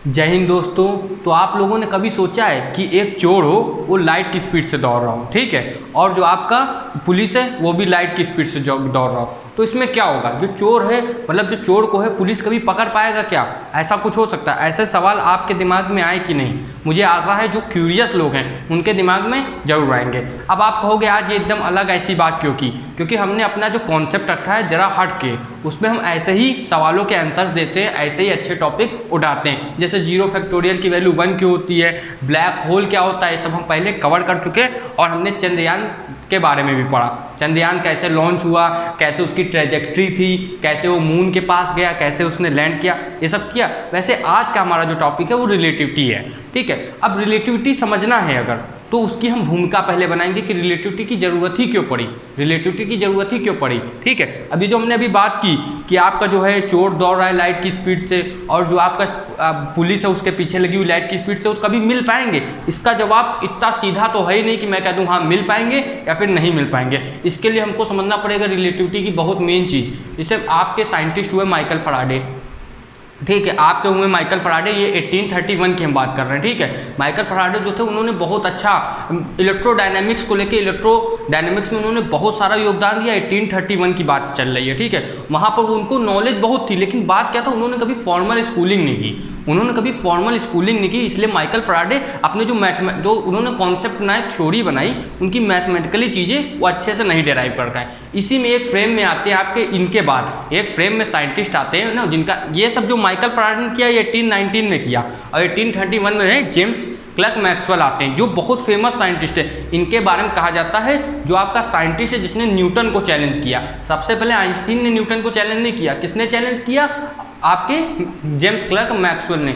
जय हिंद दोस्तों। तो आप लोगों ने कभी सोचा है कि एक चोर हो वो लाइट की स्पीड से दौड़ रहा हो, ठीक है, और जो आपका पुलिस है वो भी लाइट की स्पीड से दौड़ रहा हो, तो इसमें क्या होगा? जो चोर है, मतलब जो चोर को है पुलिस कभी पकड़ पाएगा क्या? ऐसा कुछ हो सकता है? ऐसे सवाल आपके दिमाग में आए कि नहीं? मुझे आशा है जो क्यूरियस लोग हैं उनके दिमाग में जरूर आएंगे। अब आप कहोगे आज ये एकदम अलग ऐसी बात क्यों की? क्योंकि हमने अपना जो कॉन्सेप्ट रखा है जरा हट के, उसमें हम ऐसे ही सवालों के आंसर्स देते हैं, ऐसे ही अच्छे टॉपिक उठाते हैं। जैसे जीरो फैक्टोरियल की वैल्यू 1 क्यों होती है, ब्लैक होल क्या होता है, ये सब हम पहले कवर कर चुके हैं। और हमने चंद्रयान के बारे में भी पढ़ा, चंद्रयान कैसे लॉन्च हुआ, कैसे उसकी ट्रेजेक्ट्री थी, कैसे वो मून के पास गया, कैसे उसने लैंड किया, ये सब किया। वैसे आज का हमारा जो टॉपिक है वो रिलेटिविटी है, ठीक है। अब रिलेटिविटी समझना है अगर, तो उसकी हम भूमिका पहले बनाएंगे कि रिलेटिविटी की ज़रूरत ही क्यों पड़ी, रिलेटिविटी की ज़रूरत ही क्यों पड़ी, ठीक है। अभी जो हमने अभी बात की कि आपका जो है चोर दौड़ रहा है लाइट की स्पीड से, और जो आपका पुलिस है उसके पीछे लगी हुई लाइट की स्पीड से, वो कभी मिल पाएंगे? इसका जवाब इतना सीधा तो है ही नहीं कि मैं कह दूँ हाँ मिल पाएंगे या फिर नहीं मिल पाएंगे। इसके लिए हमको समझना पड़ेगा रिलेटिविटी की बहुत मेन चीज़। जैसे आपके साइंटिस्ट हुए माइकल फैराडे, ठीक है, आपके हुए माइकल फैराडे, ये 1831 की हम बात कर रहे हैं, ठीक है। माइकल फैराडे जो थे उन्होंने बहुत अच्छा इलेक्ट्रोडायनेमिक्स को लेके, इलेक्ट्रोडायनेमिक्स में उन्होंने बहुत सारा योगदान दिया। 1831 की बात चल रही है, ठीक है। वहाँ पर उनको नॉलेज बहुत थी, लेकिन बात क्या था, उन्होंने कभी फॉर्मल स्कूलिंग नहीं की, उन्होंने कभी फॉर्मल स्कूलिंग नहीं की। इसलिए माइकल फैराडे अपने जो उन्होंने कॉन्सेप्ट बनाए, थ्योरी बनाई, उनकी मैथमेटिकली चीज़ें वो अच्छे से नहीं डेराइव कर पाए। इसी में एक फ्रेम में आते हैं आपके, इनके बाद एक फ्रेम में साइंटिस्ट आते हैं ना, जिनका ये सब जो माइकल फैराडे ने किया ये 1819 में किया, और 1831 में जेम्स क्लर्क मैक्सवेल आते हैं जो बहुत फेमस साइंटिस्ट है। इनके बारे में कहा जाता है जो आपका साइंटिस्ट है जिसने न्यूटन को चैलेंज किया। सबसे पहले आइंस्टीन ने न्यूटन को चैलेंज नहीं किया, किसने चैलेंज किया? आपके जेम्स क्लर्क मैक्सवेल ने।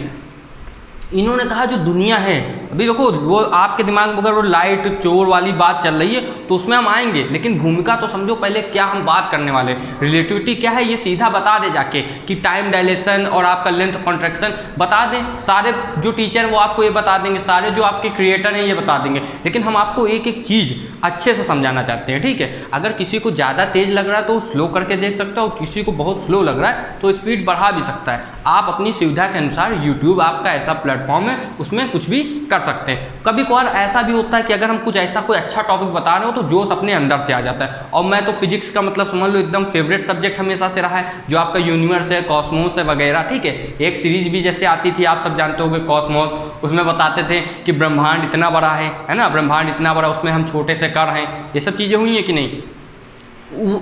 इन्होंने कहा जो दुनिया है, अभी देखो वो आपके दिमाग में अगर वो लाइट चोर वाली बात चल रही है तो उसमें हम आएंगे, लेकिन भूमिका तो समझो पहले क्या हम बात करने वाले। रिलेटिविटी क्या है ये सीधा बता दे जाके कि टाइम डायलेशन और आपका लेंथ कॉन्ट्रैक्शन बता दें। सारे जो टीचर वो आपको ये बता देंगे, सारे जो आपके क्रिएटर हैं ये बता देंगे, लेकिन हम आपको एक एक चीज़ अच्छे से समझाना चाहते हैं, ठीक है। अगर किसी को ज़्यादा तेज लग रहा है तो स्लो करके देख सकता है, और किसी को बहुत स्लो लग रहा है तो स्पीड बढ़ा भी सकता है। आप अपनी सुविधा के अनुसार, यूट्यूब आपका ऐसा प्लेटफॉर्म है उसमें कुछ भी कर सकते हैं। कभी कभार ऐसा भी होता है कि अगर हम कुछ ऐसा कोई अच्छा टॉपिक बता रहे हो तो जोश अपने अंदर से आ जाता है। और मैं तो फिजिक्स का मतलब समझ लो एकदम फेवरेट सब्जेक्ट हमेशा से रहा है, जो आपका यूनिवर्स है, कॉस्मोस है वगैरह, ठीक है। एक सीरीज भी जैसे आती थी, आप सब जानते होंगे, कॉस्मोस, उसमें बताते थे कि ब्रह्मांड इतना बड़ा है ना, ब्रह्मांड इतना बड़ा, उसमें हम छोटे से कण हैं। ये सब चीज़ें हुई हैं कि नहीं?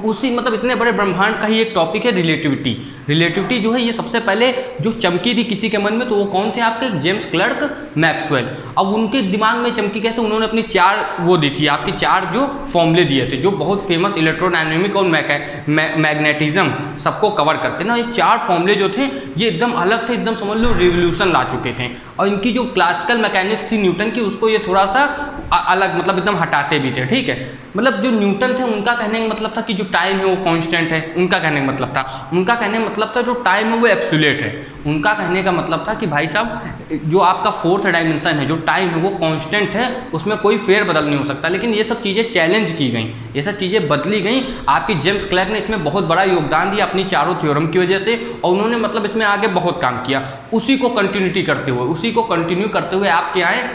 उसी मतलब इतने बड़े ब्रह्मांड का ही एक टॉपिक है रिलेटिविटी। रिलेटिविटी जो है ये सबसे पहले जो चमकी थी किसी के मन में, तो वो कौन थे? आपके जेम्स क्लर्क मैक्सवेल। अब उनके दिमाग में चमकी कैसे? उन्होंने अपनी चार वो दी थी, आपकी चार जो फॉर्मूले दिए थे, जो बहुत फेमस इलेक्ट्रोडायनेमिक और मैग्नेटिज्म सबको कवर करते ना। ये चार फॉर्मूले जो थे ये एकदम अलग थे, एकदम समझ लो रिवोल्यूशन ला चुके थे। और इनकी जो क्लासिकल मैकेनिक्स थी न्यूटन की, उसको ये थोड़ा सा अलग, मतलब एकदम हटाते भी थे, ठीक है। मतलब जो न्यूटन थे उनका कहने का मतलब था कि जो टाइम है वो कांस्टेंट है, उनका कहने का मतलब था। उनका कहने का मतलब था जो टाइम है वो एब्सोल्यूट है। उनका कहने का मतलब था कि भाई साहब जो आपका फोर्थ डायमेंशन है, जो टाइम है वो कांस्टेंट है, उसमें कोई फेर बदल नहीं हो सकता। लेकिन ये सब चीज़ें चैलेंज की गई, ये सब चीज़ें बदली गई। आपकी जेम्स क्लर्क ने इसमें बहुत बड़ा योगदान दिया अपनी चारों थ्योरम की वजह से, और उन्होंने मतलब इसमें आगे बहुत काम किया। उसी को कंटिन्यूटी करते हुए, उसी को कंटिन्यू करते हुए आप क्या आए,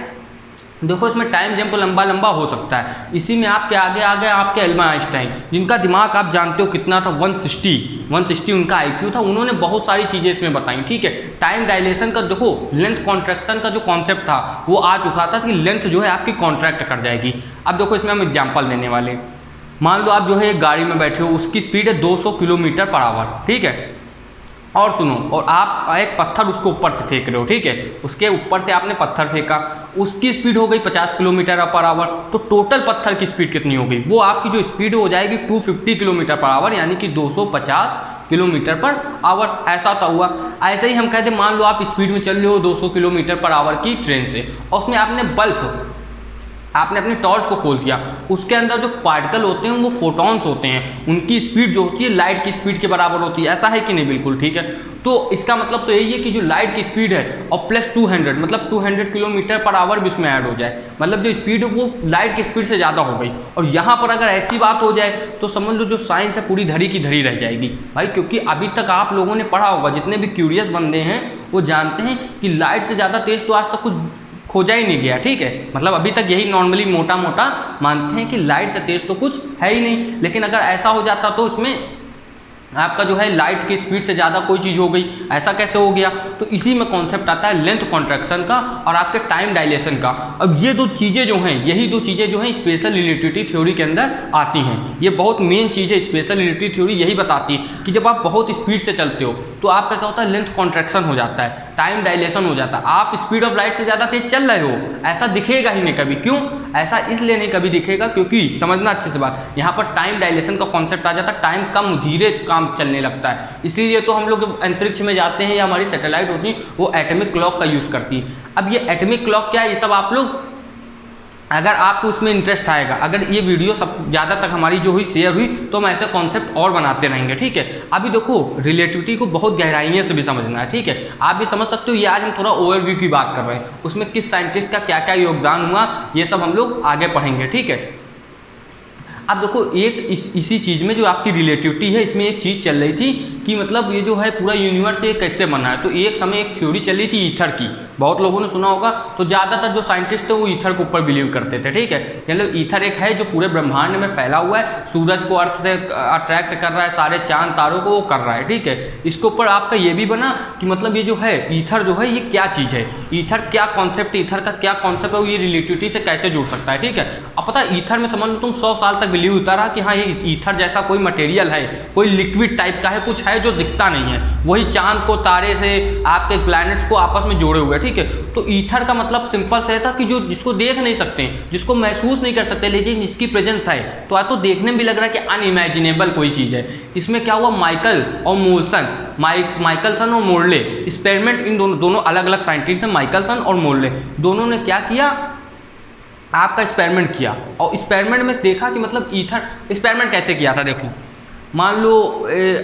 देखो इसमें टाइम जंप लंबा लंबा हो सकता है। इसी में आपके आगे आगे आपके एल्बर्ट आइंस्टाइन, जिनका दिमाग आप जानते हो कितना था, 160 उनका आईक्यू था। उन्होंने बहुत सारी चीज़ें इसमें बताई, ठीक है। टाइम डायलेशन का देखो, लेंथ कॉन्ट्रैक्शन का जो कॉन्सेप्ट था वो आ चुका था कि लेंथ जो है आपकी कॉन्ट्रैक्ट कर जाएगी। अब देखो इसमें हम एग्जाम्पल देने वाले, मान लो आप जो है एक गाड़ी में बैठे हो, उसकी स्पीड है 200 किलोमीटर पर आवर, ठीक है। और सुनो, और आप एक पत्थर उसको ऊपर से फेंक रहे हो, ठीक है। उसके ऊपर से आपने पत्थर फेंका, उसकी स्पीड हो गई 50 किलोमीटर पर आवर, तो टोटल पत्थर की स्पीड कितनी हो गई? वो आपकी जो स्पीड हो जाएगी 250 किलोमीटर पर आवर, यानी कि 250 किलोमीटर पर आवर। ऐसा तो हुआ। ऐसे ही हम कहते, मान लो आप स्पीड में चल रहे हो 200 किलोमीटर पर आवर की ट्रेन से, और उसमें आपने बल्ब आपने अपनी टॉर्च को खोल दिया, उसके अंदर जो पार्टिकल होते हैं वो फोटॉन्स होते हैं, उनकी स्पीड जो होती है लाइट की स्पीड के बराबर होती है। ऐसा है कि नहीं? बिल्कुल ठीक है। तो इसका मतलब तो यही है कि जो लाइट की स्पीड है और प्लस 200 मतलब 200 किलोमीटर पर आवर भी उसमें ऐड हो जाए, मतलब जो स्पीड है वो लाइट की स्पीड से ज़्यादा हो गई। और यहाँ पर अगर ऐसी बात हो जाए तो समझ लो जो साइंस है पूरी धरी की धरी रह जाएगी भाई, क्योंकि अभी तक आप लोगों ने पढ़ा होगा, जितने भी क्यूरियस बंदे हैं वो जानते हैं कि लाइट से ज़्यादा तेज तो आज तक कुछ खोजा ही नहीं गया। ठीक है, मतलब अभी तक यही नॉर्मली मोटा मोटा मानते हैं कि लाइट से तेज तो कुछ है ही नहीं। लेकिन अगर ऐसा हो जाता तो इसमें आपका जो है लाइट की स्पीड से ज़्यादा कोई चीज़ हो गई, ऐसा कैसे हो गया? तो इसी में कॉन्सेप्ट आता है लेंथ कॉन्ट्रैक्शन का और आपके टाइम डायलेशन का। अब ये दो चीज़ें जो हैं, यही दो चीज़ें जो हैं स्पेशल रिलेटिविटी थ्योरी के अंदर आती हैं। ये बहुत मेन चीज़ है, स्पेशल रिलेटिविटी थ्योरी यही बताती है कि जब आप बहुत स्पीड से चलते हो तो आपका क्या होता है, लेंथ कॉन्ट्रैक्शन हो जाता है, टाइम डायलेशन हो जाता है। आप स्पीड ऑफ लाइट से ज़्यादा तेज चल रहे हो, ऐसा दिखेगा ही नहीं कभी। क्यों ऐसा? इसलिए नहीं कभी दिखेगा क्योंकि समझना अच्छे से बात, यहाँ पर टाइम डायलेशन का कॉन्सेप्ट आ जाता है, टाइम कम धीरे काम चलने लगता है। इसीलिए तो हम लोग अंतरिक्ष में जाते हैं या हमारी सैटेलाइट होती है वो एटॉमिक क्लॉक का यूज़ करती है। अब ये एटॉमिक क्लॉक क्या है, ये सब आप लोग अगर आपको उसमें इंटरेस्ट आएगा, अगर ये वीडियो सब ज़्यादा तक हमारी जो हुई शेयर हुई तो हम ऐसे कॉन्सेप्ट और बनाते रहेंगे। ठीक है, अभी देखो रिलेटिविटी को बहुत गहराइयों से भी समझना है। ठीक है, आप भी समझ सकते हो, ये आज हम थोड़ा ओवरव्यू की बात कर रहे हैं, उसमें किस साइंटिस्ट का क्या क्या योगदान हुआ ये सब हम लोग आगे पढ़ेंगे। ठीक है, अब देखो एक इसी चीज़ में जो आपकी रिलेटिविटी है इसमें एक चीज़ चल रही थी कि मतलब ये जो है पूरा यूनिवर्स ये कैसे बना है। तो एक समय एक थ्योरी चली थी ईथर की, बहुत लोगों ने सुना होगा। तो ज़्यादातर जो साइंटिस्ट थे वो ईथर के ऊपर बिलीव करते थे। ठीक है, मतलब ईथर एक है जो पूरे ब्रह्मांड में फैला हुआ है, सूरज को अर्थ से अट्रैक्ट कर रहा है, सारे चांद तारों को वो कर रहा है। ठीक है, इसके ऊपर आपका ये भी बना कि मतलब ये जो है ईथर जो है ये क्या चीज़ है, ईथर क्या कॉन्सेप्ट, ईथर का क्या कॉन्सेप्ट है, ये रिलेटिविटी से कैसे जुड़ सकता है। ठीक है, अब पता है ईथर में समझ लो तुम 100 साल तक बिलीव होता रहा कि हाँ ये ईथर जैसा कोई मटेरियल है, कोई लिक्विड टाइप का है, कुछ है जो दिखता नहीं है, वही चांद को तारे से आपके प्लैनेट्स को आपस में जोड़े हुए। ठीक है, तो ईथर का मतलब सिंपल से था कि जो जिसको देख नहीं सकते, जिसको महसूस नहीं कर सकते, लेकिन जिसकी प्रेजेंस है, तो आज तो देखने में भी लग रहा है कि अनइमेजिनेबल कोई चीज़ है। इसमें क्या हुआ, माइकल और मोल्सन, माइकलसन और मोर्ले एक्सपेरिमेंट, इन दोनों अलग अलग साइंटिस्ट हैं, माइकलसन और मोर्ले, दोनों ने क्या किया, आपका एक्सपेरिमेंट किया। और एक्सपेरिमेंट में देखा कि मतलब ईथर, एक्सपेरिमेंट कैसे किया था, देखो मान लो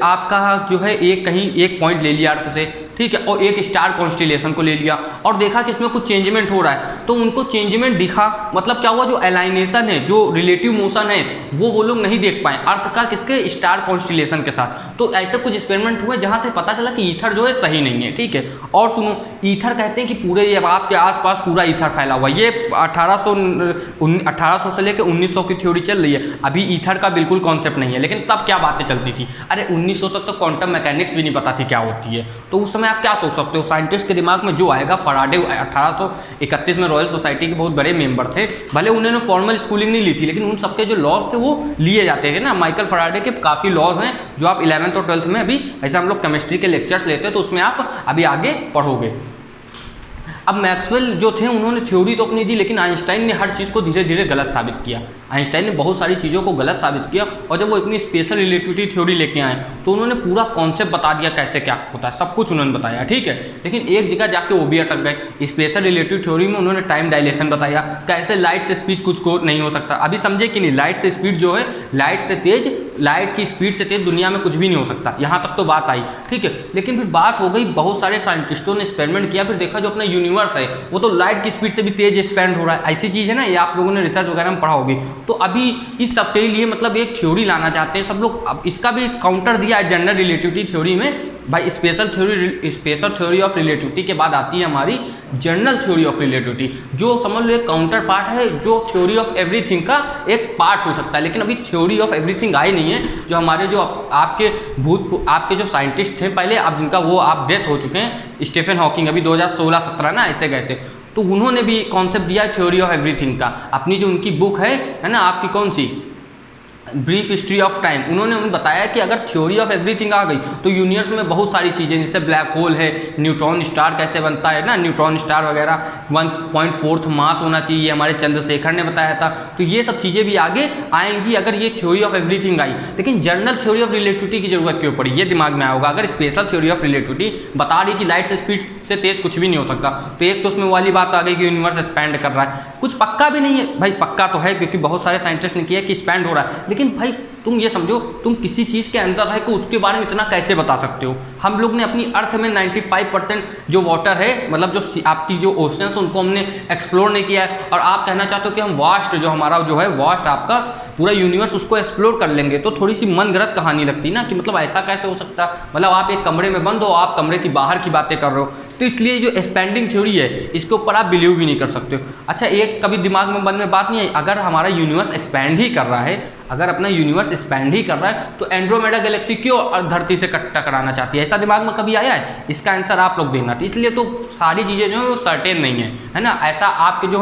आपका जो है एक कहीं एक पॉइंट ले लिया अर्थ से, ठीक है, और एक स्टार कॉन्स्टिलेशन को ले लिया और देखा कि इसमें कुछ चेंजमेंट हो रहा है। तो उनको चेंजमेंट दिखा, मतलब क्या हुआ, जो एलाइनेशन है, जो रिलेटिव मोशन है, वो लोग नहीं देख पाए अर्थ का, किसके, स्टार कॉन्स्टिलेशन के साथ। तो ऐसे कुछ एक्सपेरिमेंट हुए जहाँ से पता चला कि ईथर जो है सही नहीं है। ठीक है, और सुनो, ईथर कहते हैं कि पूरे ये आपके आसपास पूरा ईथर फैला हुआ है। ये 1800 से लेकर 1900 की थ्योरी चल रही है, अभी ईथर का बिल्कुल कॉन्सेप्ट नहीं है। लेकिन तब क्या बातें चलती थी, अरे 1900 तक तो क्वांटम मैकेनिक्स भी नहीं पता थी क्या होती है। तो उस समय आप क्या सोच सकते हो, साइंटिस्ट के दिमाग में जो आएगा, फराडे 1831 में रॉयल सोसाइटी के बहुत बड़े मेंबर थे, भले उन्होंने फॉर्मल स्कूलिंग नहीं ली थी, लेकिन उन सबके जो लॉज थे वो लिए जाते थे ना। माइकल फराडे के काफ़ी लॉज हैं जो आप 11th और 12th में, अभी ऐसे हम लोग केमिस्ट्री के लेक्चर्स लेते हैं तो उसमें आप अभी आगे पढ़ोगे। अब मैक्सवेल जो थे उन्होंने थ्योरी तो अपनी दी, लेकिन आइंस्टाइन ने हर चीज़ को धीरे धीरे गलत साबित किया। आइंस्टाइन ने बहुत सारी चीज़ों को गलत साबित किया, और जब वो इतनी स्पेशल रिलेटिविटी थ्योरी लेके आए तो उन्होंने पूरा कॉन्सेप्ट बता दिया कैसे क्या होता है, सब कुछ उन्होंने बताया। ठीक है, लेकिन एक जगह जाके वो भी अटक गए। स्पेशल रिलेटिव थ्योरी में उन्होंने टाइम डायलेशन बताया, कैसे लाइट से स्पीड कुछ को नहीं हो सकता। अभी समझे कि नहीं, लाइट से स्पीड जो है, लाइट से तेज, लाइट की स्पीड से तेज दुनिया में कुछ भी नहीं हो सकता, यहाँ तक तो बात आई। ठीक है, लेकिन फिर बात हो गई, बहुत सारे साइंटिस्टों ने एक्सपेरिमेंट किया, फिर देखा जो अपना यूनिवर्स है वो तो लाइट की स्पीड से भी तेज एक्सपेंड हो रहा है। ऐसी चीज़ है ना, ये आप लोगों ने रिसर्च वगैरह में पढ़ा होगी। तो अभी इस सब के लिए मतलब एक थ्योरी लाना चाहते हैं सब लोग। अब इसका भी काउंटर दिया है जनरल रिलेटिविटी थ्योरी में भाई। स्पेशल थ्योरी ऑफ रिलेटिविटी के बाद आती है हमारी जनरल थ्योरी ऑफ रिलेटिविटी, जो समझ लो एक काउंटर पार्ट है, जो थ्योरी ऑफ एवरीथिंग का एक पार्ट हो सकता है। लेकिन अभी थ्योरी ऑफ एवरीथिंग आई नहीं है। जो हमारे जो आपके जो साइंटिस्ट थे पहले, अब जिनका वो आप डेथ हो चुके हैं, स्टीफन हॉकिंग, अभी 2016-17 ना ऐसे गए थे, तो उन्होंने भी कॉन्सेप्ट दिया थ्योरी ऑफ एवरीथिंग का। अपनी जो उनकी बुक है ना आपकी, कौन सी, ब्रीफ हिस्ट्री ऑफ टाइम, उन्होंने बताया कि अगर थ्योरी ऑफ एवरीथिंग आ गई तो यूनिवर्स में बहुत सारी चीज़ें, जैसे ब्लैक होल है, न्यूट्रॉन स्टार कैसे बनता है ना, न्यूट्रॉन स्टार वगैरह, 1.4 मास होना चाहिए, हमारे चंद्रशेखर ने बताया था। तो ये सब चीज़ें भी आगे आएंगी अगर ये थ्योरी ऑफ एवरीथिंग आई। लेकिन जनरल थ्योरी ऑफ रिलेटिविटी की जरूरत क्यों पड़ी, ये दिमाग में आएगा। अगर स्पेशल थ्योरी ऑफ रिलेटिविटी बता रही कि लाइट से स्पीड से तेज कुछ भी नहीं हो सकता। तो एक तो उसमें वाली बात आ गई कि यूनिवर्स एक्सपैंड कर रहा है, कुछ पक्का भी नहीं है भाई, पक्का तो है क्योंकि बहुत सारे साइंटिस्ट ने किया कि एक्सपैंड हो रहा है, लेकिन भाई तुम ये समझो, तुम किसी चीज़ के अंदर है कि उसके बारे में इतना कैसे बता सकते हो। हम लोग ने अपनी अर्थ में 95% जो वाटर है, मतलब जो आपकी जो ओशंस उनको हमने एक्सप्लोर नहीं किया है, और आप कहना चाहते हो कि हम वास्ट जो हमारा जो है वास्ट आपका पूरा यूनिवर्स उसको एक्सप्लोर कर लेंगे, तो थोड़ी सी मनगढ़ंत कहानी लगती ना कि मतलब ऐसा कैसे हो सकता, मतलब आप एक कमरे में बंद हो, आप कमरे की बाहर की बातें कर रहे हो। तो इसलिए जो एक्सपेंडिंग थ्योरी है इसके ऊपर आप बिलीव भी नहीं कर सकते हो। अच्छा, एक कभी दिमाग में मन में बात नहीं आई, अगर हमारा यूनिवर्स एक्सपैंड ही कर रहा है, अगर अपना यूनिवर्स एक्सपैंड ही कर रहा है, तो एंड्रोमेडा गैलेक्सी क्यों धरती से टकराना चाहती है? ऐसा दिमाग में कभी आया है? इसका आंसर आप लोग देना। तो इसलिए तो सारी चीज़ें जो है वो सर्टेन नहीं है ना। ऐसा आपके जो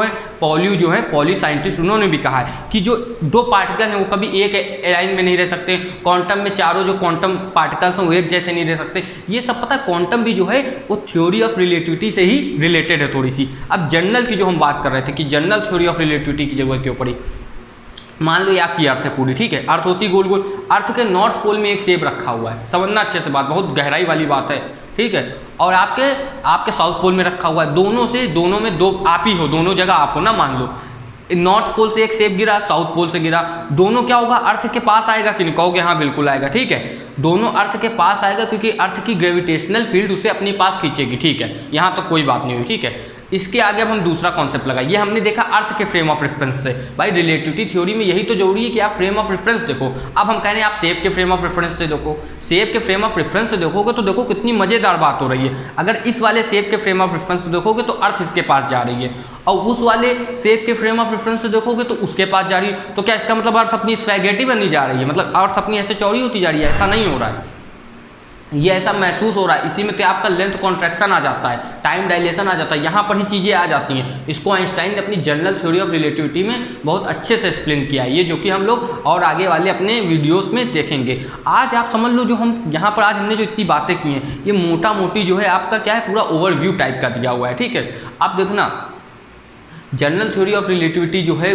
है पॉली साइंटिस्ट उन्होंने भी कहा है कि जो दो पार्टिकल हैं वो कभी एक लाइन में नहीं रह सकते, क्वांटम में चारों जो क्वांटम पार्टिकल्स हैं वो एक जैसे नहीं रह सकते। ये सब पता है, क्वांटम भी जो है वो थ्योरी ऑफ रिलेटिविटी से ही रिलेटेड है थोड़ी सी। अब जनरल की जो हम बात कर रहे थे कि जनरल थ्योरी ऑफ रिलेटिविटी की जरूरत क्यों पड़ी। मान लो ये आपकी अर्थ है पूरी, ठीक है, अर्थ होती गोल गोल, अर्थ के नॉर्थ पोल में एक सेब रखा हुआ है, समझना अच्छे से बात, बहुत गहराई वाली बात है, ठीक है, और आपके साउथ पोल में रखा हुआ है, दोनों में दो आप ही हो, दोनों जगह आप हो ना। मान लो नॉर्थ पोल से एक सेब गिरा, साउथ पोल से गिरा, दोनों क्या होगा, अर्थ के पास आएगा कि नहीं? कहोगे हाँ बिल्कुल आएगा, ठीक है, दोनों अर्थ के पास आएगा क्योंकि अर्थ की ग्रेविटेशनल फील्ड उसे अपने पास खींचेगी, ठीक है, यहाँ तक कोई बात नहीं हुई, ठीक है। इसके आगे अब हम दूसरा कॉन्सेप्ट लगाए, ये हमने देखा अर्थ के फ्रेम ऑफ रेफरेंस से। भाई रिलेटिविटी थ्योरी में यही तो जरूरी है कि आप फ्रेम ऑफ रेफरेंस देखो। अब हम कह रहे हैं आप सेब के फ्रेम ऑफ रेफरेंस से देखो, सेब के फ्रेम ऑफ रेफरेंस से देखोगे तो देखो कितनी मजेदार बात हो रही है। अगर इस वाले सेब के फ्रेम ऑफ रेफरेंस से देखोगे तो अर्थ इसके पास जा रही है, और उस वाले सेब के फ्रेम ऑफ रेफरेंस से देखोगे तो उसके पास जा रही है। तो क्या इसका मतलब अर्थ अपनी स्पैगेटी बननी जा रही है, मतलब अर्थ अपनी ऐसे चौड़ी होती जा रही है? ऐसा नहीं हो रहा है, ये ऐसा महसूस हो रहा है। इसी में क्या आपका लेंथ कॉन्ट्रैक्शन आ जाता है, टाइम डायलेशन आ जाता है, यहाँ पर ही चीज़ें आ जाती हैं। इसको आइंस्टाइन ने अपनी जनरल थ्योरी ऑफ रिलेटिविटी में बहुत अच्छे से एक्सप्लेन किया है, ये जो कि हम लोग और आगे वाले अपने वीडियोस में देखेंगे। आज आप समझ लो जो हम यहाँ पर आज हमने जो इतनी बातें की हैं, ये मोटा मोटी जो है आपका क्या है, पूरा ओवरव्यू टाइप का दिया हुआ है, ठीक है। आप देखना जनरल थ्योरी ऑफ रिलेटिविटी जो है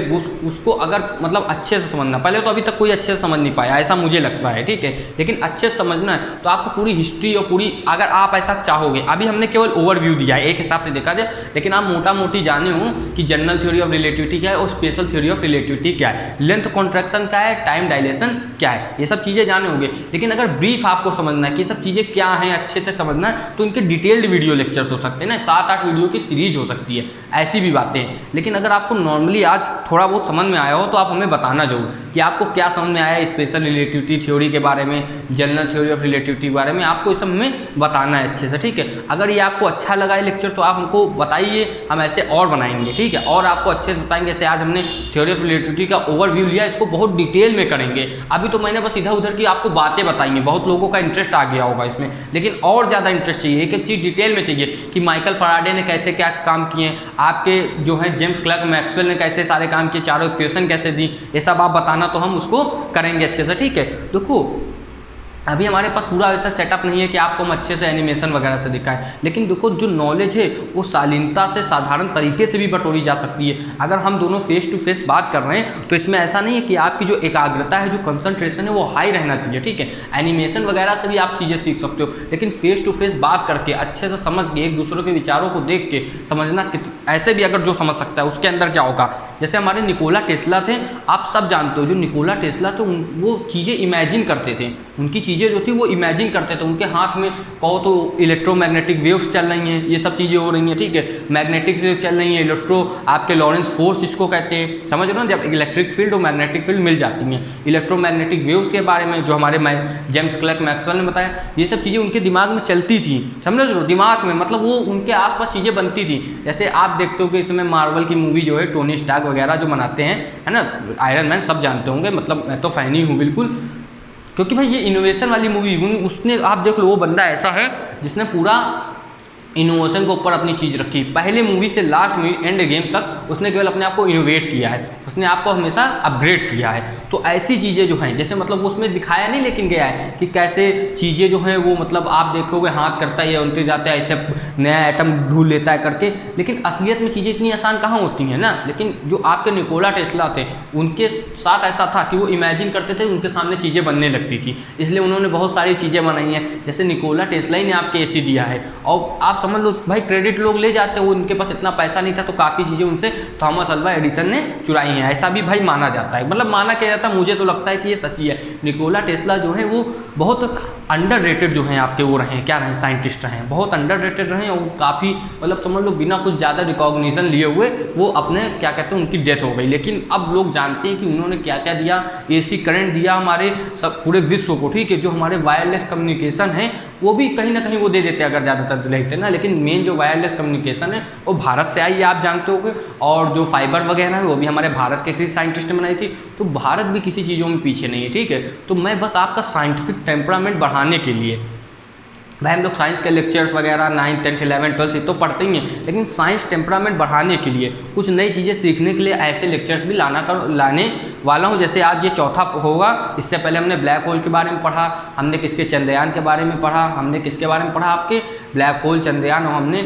उसको अगर मतलब अच्छे से समझना, पहले तो अभी तक कोई अच्छे से समझ नहीं पाया, ऐसा मुझे लगता है, ठीक है, लेकिन अच्छे से समझना है तो आपको पूरी हिस्ट्री और पूरी, अगर आप ऐसा चाहोगे, अभी हमने केवल ओवरव्यू दिया है एक हिसाब से देखा जाए, लेकिन आप मोटा मोटी जाने हो कि जनरल थ्योरी ऑफ रिलेटिविटी क्या है और स्पेशल थ्योरी ऑफ रिलेटिविटी क्या है, लेंथ कॉन्ट्रैक्शन क्या है, टाइम डायलेशन क्या है, ये सब चीज़ें जाने होंगे। लेकिन अगर ब्रीफ आपको समझना है कि सब चीज़ें क्या हैं, अच्छे से समझना है, तो इनके डिटेल्ड वीडियो लेक्चर्स हो सकते हैं ना, 7-8 वीडियो की सीरीज हो सकती है, ऐसी भी बातें। लेकिन अगर आपको नॉर्मली आज थोड़ा बहुत समझ में आया हो तो आप हमें बताना जरूर कि आपको क्या समझ में आया स्पेशल रिलेटिविटी थ्योरी के बारे में, जनरल थ्योरी ऑफ रिलेटिविटी के बारे में, आपको इस सब हमें बताना है अच्छे से, ठीक है। अगर ये आपको अच्छा लगा है लेक्चर तो आप हमको बताइए, हम ऐसे और बनाएंगे, ठीक है, और आपको अच्छे से बताएंगे। जैसे आज हमने थ्योरी ऑफ रिलेटिविटी का ओवरव्यू लिया, इसको बहुत डिटेल में करेंगे। अभी तो मैंने बस इधर उधर की आपको बातें बताई, बहुत लोगों का इंटरेस्ट आ गया होगा इसमें, लेकिन और ज़्यादा इंटरेस्ट चाहिए, एक एक चीज़ डिटेल में चाहिए कि माइकल फैराडे ने कैसे क्या काम किए, आपके जो है जेम्स क्लर्क मैक्सवेल ने कैसे सारे काम किए, चारों इक्वेशन कैसे दी, ये सब आप बताना तो हम उसको करेंगे अच्छे से, ठीक है। देखो अभी हमारे पास पूरा ऐसा सेटअप नहीं है कि आपको हम अच्छे से एनिमेशन वगैरह से दिखाएं, लेकिन देखो जो नॉलेज है वो शालीनता से साधारण तरीके से भी बटोरी जा सकती है। अगर हम दोनों फेस टू फेस बात कर रहे हैं तो इसमें ऐसा नहीं है कि आपकी जो एकाग्रता है, जो कंसंट्रेशन है वो हाई रहना चाहिए, ठीक है। एनिमेशन वगैरह से भी आप चीज़ें सीख सकते हो, लेकिन फेस टू फेस बात करके अच्छे से समझ के एक दूसरों के विचारों को देख के समझना, ऐसे भी अगर जो समझ सकता है उसके अंदर क्या होगा। जैसे हमारे निकोला टेस्ला थे, आप सब जानते हो, जो निकोला टेस्ला थे वो चीज़ें इमेजिन करते थे, उनकी चीज़ें जो थी वो इमेजिन करते थे, उनके हाथ में कहो तो इलेक्ट्रोमैग्नेटिक वेव्स चल रही हैं, ये सब चीज़ें हो रही हैं, ठीक है, मैग्नेटिक वेव चल रही हैं, इलेक्ट्रो आपके लॉरेंस फोर्स जिसको कहते हैं, समझ रहे हो, जब इलेक्ट्रिक फील्ड और मैग्नेटिक फील्ड मिल जाती हैं, इलेक्ट्रोमैग्नेटिक वेव्स के बारे में जो हमारे जेम्स क्लर्क मैक्सवेल ने बताया, ये सब चीज़ें उनके दिमाग में चलती थी, समझ रहे हो, दिमाग में, मतलब वो उनके आसपास चीज़ें बनती थी। जैसे आप देखते हो कि इसमें मार्वल की मूवी जो है टोनी स्टार्क वगैरह जो बनाते हैं, है ना, आयरन मैन सब जानते होंगे, मतलब मैं तो फैन ही हूँ बिल्कुल, क्योंकि भाई ये इनोवेशन वाली मूवी, उसने आप देख लो वो बंदा ऐसा है जिसने पूरा इनोवेशन के ऊपर अपनी चीज़ रखी, पहले मूवी से लास्ट मूवी एंड गेम तक उसने केवल अपने आप को इनोवेट किया है, उसने आपको हमेशा अपग्रेड किया है। तो ऐसी चीज़ें जो हैं, जैसे मतलब उसमें दिखाया नहीं लेकिन गया है कि कैसे चीज़ें जो हैं वो, मतलब आप देखोगे हाथ करता है, उनते जाता है, ऐसे नया आइटम ढूंढ लेता है करके, लेकिन असलियत में चीज़ें इतनी आसान कहाँ होती हैं ना। लेकिन जो आपके निकोला टेस्ला थे उनके साथ ऐसा था कि वो इमेजिन करते थे, उनके सामने चीज़ें बनने लगती थी, इसलिए उन्होंने बहुत सारी चीज़ें बनाई हैं। जैसे निकोला टेस्ला ही ने आपके AC दिया है, और आप समझ लो भाई क्रेडिट लोग ले जाते हैं, वो उनके पास इतना पैसा नहीं था तो काफ़ी चीज़ें उनसे थॉमस अल्वा एडिसन ने चुराई हैं, ऐसा भी भाई माना जाता है, मतलब माना क्या जाता है, मुझे तो लगता है कि ये सच्ची है। निकोला टेस्ला जो है वो बहुत अंडररेटेड जो हैं आपके वो रहे, क्या रहे, साइंटिस्ट रहे, बहुत अंडररेटेड रहे और काफ़ी मतलब समझ लो बिना कुछ ज़्यादा रिकॉग्निशन लिए हुए वो अपने क्या कहते हैं उनकी डेथ हो गई। लेकिन अब लोग जानते हैं कि उन्होंने क्या क्या दिया, AC करंट दिया हमारे सब पूरे विश्व को, ठीक है। जो हमारे वायरलेस कम्युनिकेशन है वो भी कहीं ना कहीं वो दे देते हैं अगर ज़्यादातर लेते हैं ना, लेकिन मेन जो वायरलेस कम्युनिकेशन है वो भारत से आई है, आप जानते होंगे। और जो फाइबर वगैरह है वो भी हमारे भारत के किसी साइंटिस्ट ने बनाई थी, तो भारत भी किसी चीज़ों में पीछे नहीं है, ठीक है। तो मैं बस आपका साइंटिफिक टेम्परामेंट बढ़ाने के लिए, भाई हम लोग साइंस के लेक्चर्स वगैरह 9th 10th 11th 12th तो पढ़ते ही हैं, लेकिन साइंस टेम्परामेंट बढ़ाने के लिए कुछ नई चीज़ें सीखने के लिए ऐसे लेक्चर्स भी लाने वाला हूं। जैसे आज ये चौथा होगा, इससे पहले हमने ब्लैक होल के बारे में पढ़ा, हमने किसके चंद्रयान के बारे में पढ़ा, हमने किसके बारे में पढ़ा, आपके ब्लैक होल चंद्रयान, और हमने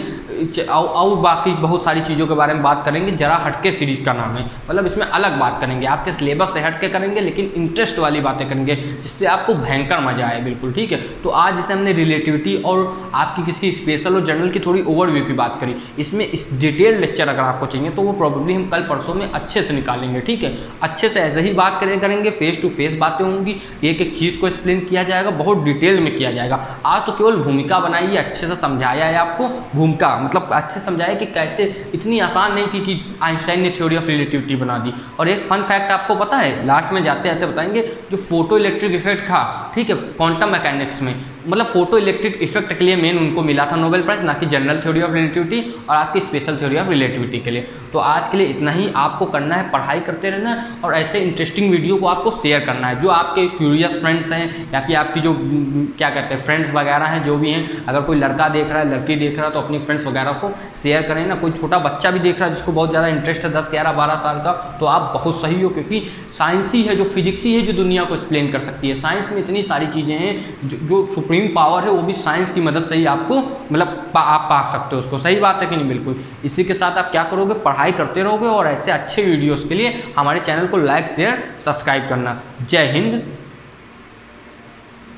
और बाकी बहुत सारी चीज़ों के बारे में बात करेंगे। जरा हटके सीरीज़ का नाम है, मतलब इसमें अलग बात करेंगे, आपके सिलेबस से हटके करेंगे लेकिन इंटरेस्ट वाली बातें करेंगे जिससे आपको भयंकर मजा आए, बिल्कुल ठीक है। तो आज जैसे हमने रिलेटिविटी और आपकी किसकी स्पेशल और जनरल की थोड़ी ओवरव्यू की बात करी, इसमें इस डिटेल लेक्चर अगर आपको चाहिए तो वो प्रॉब्लली हम कल परसों में अच्छे से निकालेंगे, ठीक है। अच्छे से ऐसे ही बात करेंगे, फेस टू फेस बातें होंगी, एक एक चीज़ को एक्सप्लेन किया जाएगा, बहुत डिटेल में किया जाएगा। आज तो केवल भूमिका बनाई है, अच्छे से समझाया है आपको, भूमिका मतलब अच्छे से समझाया कि कैसे, इतनी आसान नहीं थी कि आइंस्टाइन ने थ्योरी ऑफ रिलेटिविटी बना दी। और एक फन फैक्ट आपको पता है, लास्ट में जाते जाते बताएंगे, जो फोटो इलेक्ट्रिक इफेक्ट था, ठीक है, क्वांटम मैकेनिक्स में, मतलब फोटो इलेक्ट्रिक इफेक्ट के लिए मेन उनको मिला था नोबेल प्राइज, ना कि जनरल थ्योरी ऑफ रिलेटिविटी और आपकी स्पेशल थ्योरी ऑफ रिलेटिविटी के लिए। तो आज के लिए इतना ही, आपको करना है पढ़ाई करते रहना है और ऐसे इंटरेस्टिंग वीडियो को आपको शेयर करना है। जो आपके क्यूरियस फ्रेंड्स हैं या फिर आपकी जो क्या कहते हैं फ्रेंड्स वगैरह हैं, जो भी हैं, अगर कोई लड़का देख रहा है, लड़की देख रहा है, तो अपनी फ्रेंड्स वगैरह को शेयर करें ना। कोई छोटा बच्चा भी देख रहा है जिसको बहुत ज़्यादा इंटरेस्ट है, 10 11 12 साल का, तो आप बहुत सही हो, क्योंकि साइंस ही है, जो फिजिक्स ही है जो दुनिया को एक्सप्लेन कर सकती है। साइंस में इतनी सारी चीज़ें हैं, जो सुप्रीम पावर है वो भी साइंस की मदद से ही आपको मतलब आप पा सकते हो उसको। सही बात है कि नहीं? बिल्कुल। इसी के साथ आप क्या करोगे, पढ़ाई करते रहोगे और ऐसे अच्छे वीडियोस के लिए हमारे चैनल को लाइक शेयर सब्सक्राइब करना। जय हिंद,